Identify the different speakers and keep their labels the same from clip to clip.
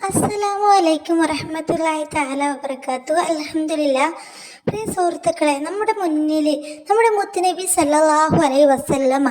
Speaker 1: അസ്സലാമു അലൈക്കും വറഹ്മത്തുള്ളാഹി തആല വബറകാതുഹു. അൽഹംദുലില്ലാ. പ്രിയ സുഹൃത്തുക്കളെ, നമ്മുടെ മുന്നിൽ നമ്മുടെ മുത്തുനബി സല്ലല്ലാഹു അലൈഹി വസല്ലമ,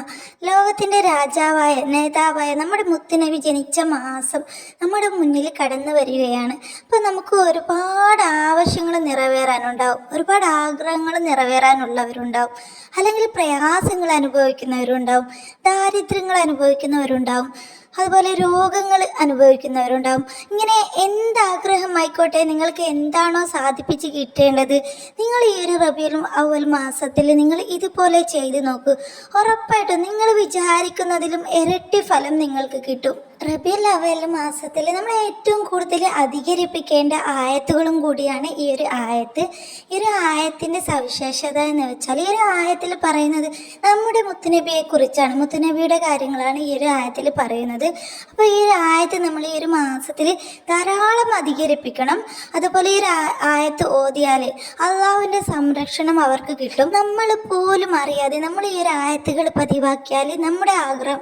Speaker 1: ലോകത്തിൻ്റെ രാജാവായ നേതാവായ നമ്മുടെ മുത്തുനബി ജനിച്ച മാസം നമ്മുടെ മുന്നിൽ കടന്നു വരികയാണ്. അപ്പോൾ നമുക്ക് ഒരുപാട് ആവശ്യങ്ങൾ നിറവേറാനുണ്ടാവും, ഒരുപാട് ആഗ്രഹങ്ങൾ നിറവേറാനുള്ളവരുണ്ടാവും, അല്ലെങ്കിൽ പ്രയാസങ്ങൾ അനുഭവിക്കുന്നവരുണ്ടാവും, ദാരിദ്ര്യങ്ങൾ അനുഭവിക്കുന്നവരുണ്ടാവും, അതുപോലെ രോഗങ്ങൾ അനുഭവിക്കുന്നവരുണ്ടാവും. ഇങ്ങനെ എന്താഗ്രഹമായിക്കോട്ടെ, നിങ്ങൾക്ക് എന്താണോ സാധിപ്പിച്ച് കിട്ടേണ്ടത്, നിങ്ങൾ ഈ ഒരു റബീഉൽ അവ്വൽ മാസത്തിൽ നിങ്ങൾ ഇതുപോലെ ചെയ്ത് നോക്കൂ. ഉറപ്പായിട്ടും നിങ്ങൾ വിചാരിക്കുന്നതിലും ഇരട്ടി ഫലം നിങ്ങൾക്ക് കിട്ടും. റബീഉൽ അവ്വൽ മാസത്തിൽ നമ്മൾ ഏറ്റവും കൂടുതൽ അധികരിപ്പിക്കേണ്ട ആയത്തുകളും കൂടിയാണ് ഈ ഒരു ആയത്ത്. ഈ ഒരു ആയത്തിൻ്റെ സവിശേഷത എന്ന് വെച്ചാൽ, ഈ ഒരു ആയത്തിൽ പറയുന്നത് നമ്മുടെ മുത്തുനബിയെ കുറിച്ചാണ്, മുത്തുനബിയുടെ കാര്യങ്ങളാണ് ഈ ഒരു ആയത്തിൽ പറയുന്നത്. അപ്പോൾ ഈ ഒരു ആയത്ത് നമ്മൾ ഈ ഒരു മാസത്തിൽ ധാരാളം അധികരിപ്പിക്കണം. അതുപോലെ ഈ ഒരു ആയത്ത് ഓതിയാൽ അള്ളാഹുവിൻ്റെ സംരക്ഷണം അവർക്ക് കിട്ടും. നമ്മൾ പോലും അറിയാതെ നമ്മൾ ഈ ഒരു ആയത്തുകൾ പതിവാക്കിയാൽ നമ്മുടെ ആഗ്രഹം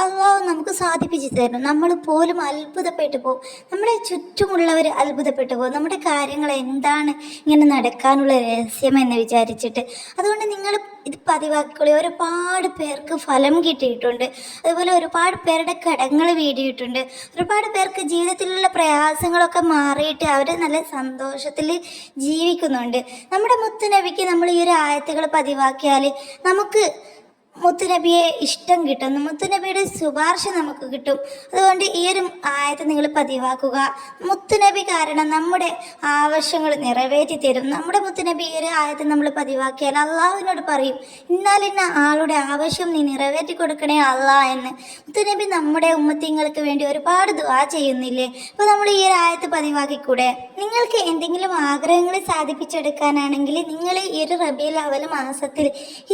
Speaker 1: അള്ളാഹു നമുക്ക് സാധിപ്പിച്ച് തരും. നമ്മൾ പോലും അത്ഭുതപ്പെട്ടു പോകും, നമ്മുടെ ചുറ്റുമുള്ളവർ അത്ഭുതപ്പെട്ടു പോകും, നമ്മുടെ കാര്യങ്ങൾ എന്താണ് ഇങ്ങനെ നടക്കാനുള്ള രഹസ്യം എന്ന് വിചാരിച്ചിട്ട്. അതുകൊണ്ട് നിങ്ങൾ ഇത് പതിവാക്കിക്കൊള്ളി. ഒരുപാട് പേർക്ക് ഫലം കിട്ടിയിട്ടുണ്ട്, അതുപോലെ ഒരുപാട് പേരുടെ കടങ്ങൾ വീടിയിട്ടുണ്ട്, ഒരുപാട് പേർക്ക് ജീവിതത്തിലുള്ള പ്രയാസങ്ങളൊക്കെ മാറിയിട്ട് അവർ നല്ല സന്തോഷത്തിൽ ജീവിക്കുന്നുണ്ട്. നമ്മുടെ മുത്തുനബിക്ക് നമ്മൾ ഈ ഒരു ആയത്തുകൾ പതിവാക്കിയാൽ നമുക്ക് മുത്തുനബിയെ ഇഷ്ടം കിട്ടും, മുത്തുനബിയുടെ ശുപാർശ നമുക്ക് കിട്ടും. അതുകൊണ്ട് ഈ ഒരു ആയത്ത് നിങ്ങൾ പതിവാക്കുക. മുത്തുനബി കാരണം നമ്മുടെ ആവശ്യങ്ങൾ നിറവേറ്റി തരും. നമ്മുടെ മുത്തുനബി ഈ ഒരു ആയത്ത് നമ്മൾ പതിവാക്കിയാൽ അള്ളാഹുവിനോട് പറയും, ഇന്നാലിന്ന ആളുടെ ആവശ്യം നീ നിറവേറ്റി കൊടുക്കണേ അള്ളാ എന്ന്. മുത്തുനബി നമ്മുടെ ഉമ്മത്തിങ്ങൾക്ക് വേണ്ടി ഒരുപാട് ദുആ ചെയ്യുന്നില്ലേ? അപ്പോൾ നമ്മൾ ഈ ഒരു ആയത്ത് പതിവാക്കിക്കൂടെ? നിങ്ങൾക്ക് എന്തെങ്കിലും ആഗ്രഹങ്ങൾ സാധിപ്പിച്ചെടുക്കാനാണെങ്കിൽ നിങ്ങൾ ഈ ഒരു റബീഉൽ അവ്വൽ മാസത്തിൽ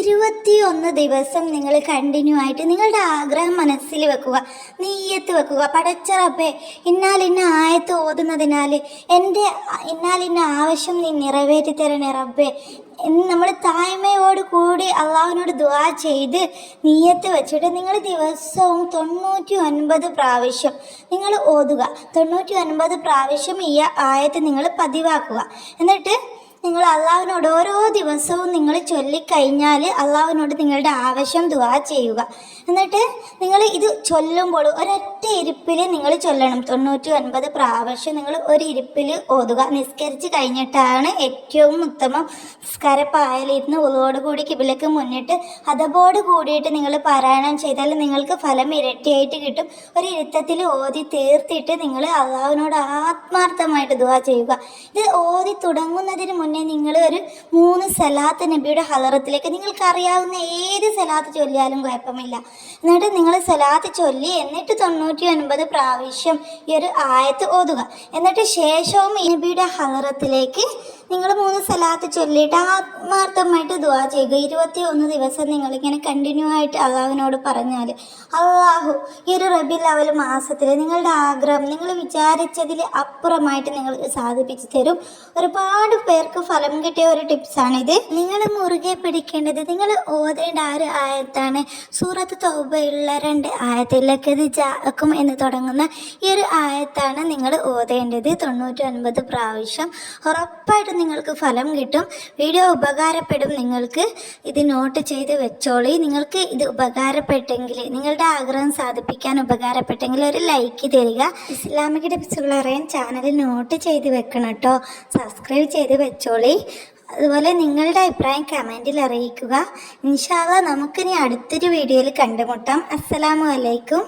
Speaker 1: 21 ദിവസം നിങ്ങൾ കണ്ടിന്യൂ ആയിട്ട് നിങ്ങളുടെ ആഗ്രഹം മനസ്സിൽ വെക്കുക, നീയത്ത് വെക്കുക. പടച്ച റബ്ബേ, ഇന്നാലിന്ന ആയത്ത് ഓതുന്നതിനാൽ എൻ്റെ ഇന്നാലിന്ന ആവശ്യം നീ നിറവേറ്റി തരണേ റബ്ബേ എന്ന് നമ്മൾ താഴ്മയോട് കൂടി അള്ളാഹുവിനോട് ദുആ ചെയ്ത് നീയത്ത് വെച്ചിട്ട് നിങ്ങൾ ദിവസവും 99 പ്രാവശ്യം നിങ്ങൾ ഓതുക. 99 പ്രാവശ്യം ഈ ആയത്ത് നിങ്ങൾ പതിവാക്കുക. എന്നിട്ട് നിങ്ങൾ അള്ളാഹുവിനോട് ഓരോ ദിവസവും നിങ്ങൾ ചൊല്ലിക്കഴിഞ്ഞാൽ അള്ളാഹുവിനോട് നിങ്ങളുടെ ആവശ്യം ദുആ ചെയ്യുക. എന്നിട്ട് നിങ്ങൾ ഇത് ചൊല്ലുമ്പോൾ ഒരൊറ്റ ഇരിപ്പിൽ നിങ്ങൾ ചൊല്ലണം. 99 പ്രാവശ്യം നിങ്ങൾ ഒരു ഇരിപ്പിൽ ഓതുക. നിസ്കരിച്ച് കഴിഞ്ഞിട്ടാണ് ഏറ്റവും ഉത്തമം. നിസ്കാരപ്പായലിരുന്ന് ഉളോടുകൂടി കിബിലക്ക് മുന്നിട്ട് അതബോട് കൂടിയിട്ട് നിങ്ങൾ പാരായണം ചെയ്താൽ നിങ്ങൾക്ക് ഫലം ഇരട്ടിയായിട്ട് കിട്ടും. ഒരു ഇരുത്തത്തിൽ ഓതി തീർത്തിട്ട് നിങ്ങൾ അള്ളാഹുവിനോട് ആത്മാർത്ഥമായിട്ട് ദുആ ചെയ്യുക. ഇത് ഓതി തുടങ്ങുന്നതിന് മുന്നേ നിങ്ങൾ ഒരു 3 സലാത്ത് നബിയുടെ ഹളറത്തിലേക്ക്, നിങ്ങൾക്ക് അറിയാവുന്ന ഏത് സലാത്ത് ചൊല്ലിയാലും കുഴപ്പമില്ല. എന്നിട്ട് നിങ്ങൾ സലാത്ത് ചൊല്ലി എന്നിട്ട് 99 പ്രാവശ്യം ഈ ഒരു ആയത്ത് ഓതുക. എന്നിട്ട് ശേഷവും ഈ നബിയുടെ ഹളറത്തിലേക്ക് നിങ്ങൾ 3 സലാത്ത് ചൊല്ലിയിട്ട് ആത്മാർത്ഥമായിട്ട് ദുആ ചെയ്യുക. 21 ദിവസം നിങ്ങളിങ്ങനെ കണ്ടിന്യൂ ആയിട്ട് അള്ളാഹുവിനോട് പറഞ്ഞാൽ അള്ളാഹു ഈ ഒരു റബീഉൽ അവ്വൽ മാസത്തിൽ നിങ്ങളുടെ ആഗ്രഹം നിങ്ങൾ വിചാരിച്ചതിൽ അപ്പുറമായിട്ട് നിങ്ങൾക്ക് സാധിപ്പിച്ച് തരും. ഒരുപാട് പേർക്ക് ഫലം കിട്ടിയ ഒരു ടിപ്സാണിത്. നിങ്ങൾ മുറുകെ പിടിക്കേണ്ടത്, നിങ്ങൾ ഓതേണ്ട ആ ഒരു ആയത്താണ് സൂറത്ത് തൗബയുള്ള 2 ആയത്ത് ലഖദ് ജാഅക്കും എന്ന് തുടങ്ങുന്ന ഈ ഒരു ആയത്താണ് നിങ്ങൾ ഓതേണ്ടത് 99 പ്രാവശ്യം. ഉറപ്പായിട്ടും നിങ്ങൾക്ക് ഫലം കിട്ടും. വീഡിയോ ഉപകാരപ്പെടും. നിങ്ങൾക്ക് ഇത് നോട്ട് ചെയ്ത് വെച്ചോളി. നിങ്ങൾക്ക് ഇത് ഉപകാരപ്പെട്ടെങ്കിൽ, നിങ്ങളുടെ ആഗ്രഹം സാധിപ്പിക്കാൻ ഉപകാരപ്പെട്ടെങ്കിൽ ഒരു ലൈക്ക് തരിക. ഇസ്ലാമിക് ടിപ്സുകൾ അറിയാൻ ചാനൽ നോട്ട് ചെയ്ത് വെക്കണം കേട്ടോ. സബ്സ്ക്രൈബ് ചെയ്ത് വെച്ചോളി. അതുപോലെ നിങ്ങളുടെ അഭിപ്രായം കമൻറ്റിൽ അറിയിക്കുക. ഇൻഷാ അല്ലാഹ് നമുക്കിനി അടുത്തൊരു വീഡിയോയിൽ കണ്ടുമുട്ടാം. അസ്സലാമു അലൈക്കും.